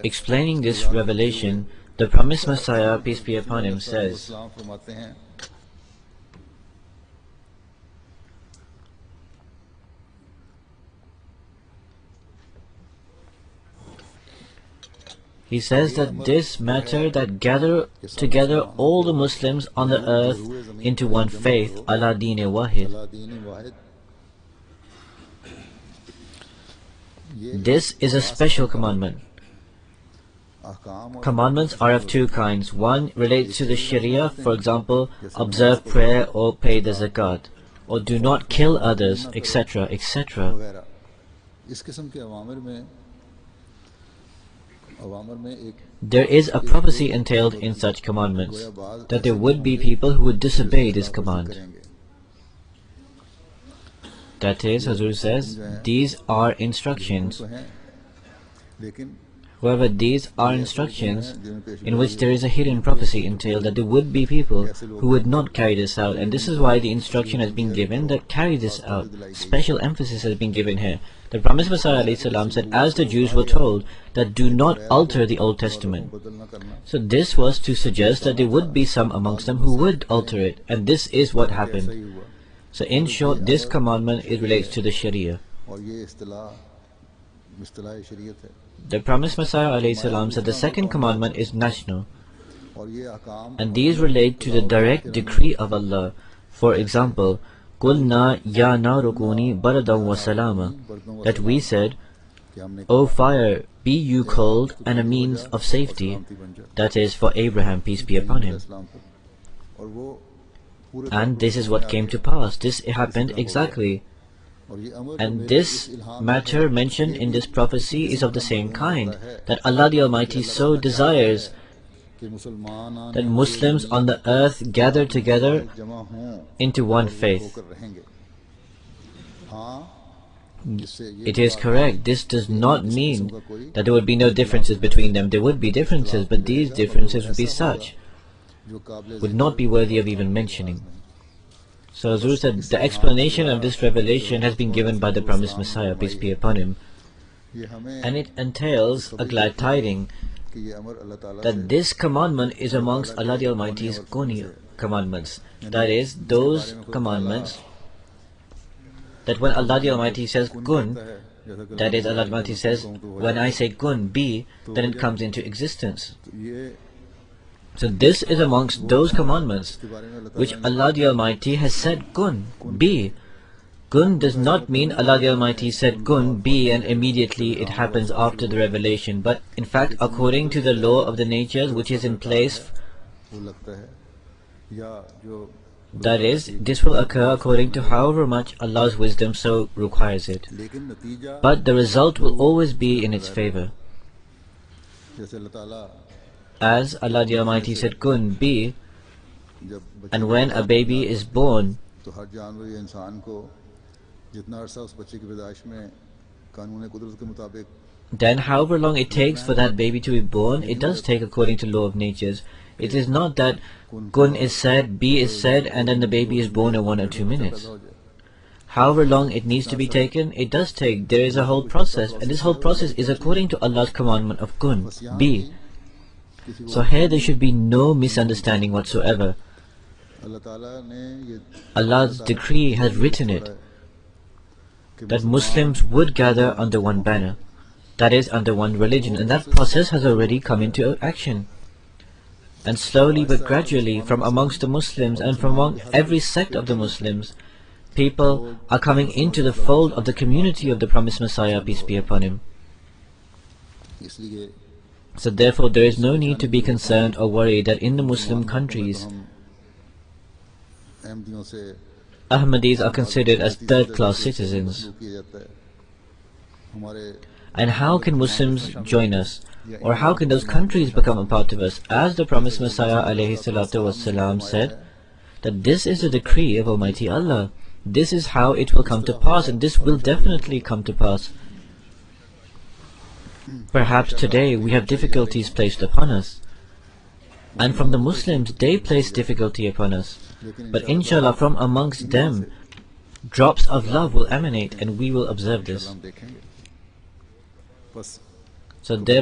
Explaining this revelation, the promised Messiah, peace be upon him, says, he says that this matter that gather together all the Muslims on the earth into one faith, ala deen wahid. This is a special commandment. Commandments are of two kinds. One relates to the Sharia, for example, observe prayer or pay the zakat, or do not kill others, etc., etc. There is a prophecy entailed in such commandments, that there would be people who would disobey this command. That is, Hazur says, these are instructions. However, these are instructions in which there is a hidden prophecy entailed that there would be people who would not carry this out, and this is why the instruction has been given that carry this out. Special emphasis has been given here. The promised Messiah ﷺ said, as the Jews were told, that do not alter the Old Testament. So this was to suggest that there would be some amongst them who would alter it, and this is what happened. So in short, this commandment, it relates to the Sharia. The promised Messiah ﷺ said the second commandment is national, and these relate to the direct decree of Allah. For example, قُلْنَا يَا نَارُ كُونِي بَرْدًا وَسَلَامًا, that we said, O fire, be you cold and a means of safety. That is for Abraham, peace be upon him. And this is what came to pass. This happened exactly. And this matter mentioned in this prophecy is of the same kind, that Allah the Almighty so desires that Muslims on the earth gather together into one faith. It is correct. This does not mean that there would be no differences between them. There would be differences, but these differences would be such, would not be worthy of even mentioning. So Hazur said, the explanation of this revelation has been given by the promised Messiah, peace be upon him, and it entails a glad tiding that this commandment is amongst Allah the Almighty's Kuni commandments. That is, those commandments that when Allah the Almighty says kun, that is, Allah the Almighty says, when I say kun, be, then it comes into existence. So this is amongst those commandments which Allah the Almighty has said kun, be. Kun does not mean Allah the Almighty said kun, be, and immediately it happens after the revelation, but in fact according to the law of the natures which is in place, that is, this will occur according to however much Allah's wisdom so requires it. But the result will always be in its favor. As Allah the Almighty said kun, be, and when a baby is born, then however long it takes for that baby to be born, it does take according to law of natures. It is not that kun is said, be is said, and then the baby is born in 1 or 2 minutes. However long it needs to be taken, it does take. There is a whole process, and this whole process is according to Allah's commandment of kun, be. So here there should be no misunderstanding whatsoever. Allah's decree has written it, that Muslims would gather under one banner, that is, under one religion, and that process has already come into action. And slowly but gradually, from amongst the Muslims and from among every sect of the Muslims, people are coming into the fold of the community of the promised Messiah, peace be upon him. So therefore there is no need to be concerned or worried that in the Muslim countries Ahmadis are considered as third-class citizens. And how can Muslims join us? Or how can those countries become a part of us? As the promised Messiah ﷺ said, that this is the decree of Almighty Allah. This is how it will come to pass, and this will definitely come to pass. Perhaps today we have difficulties placed upon us, and from the Muslims they place difficulty upon us, but inshallah from amongst them drops of love will emanate, and we will observe this. So their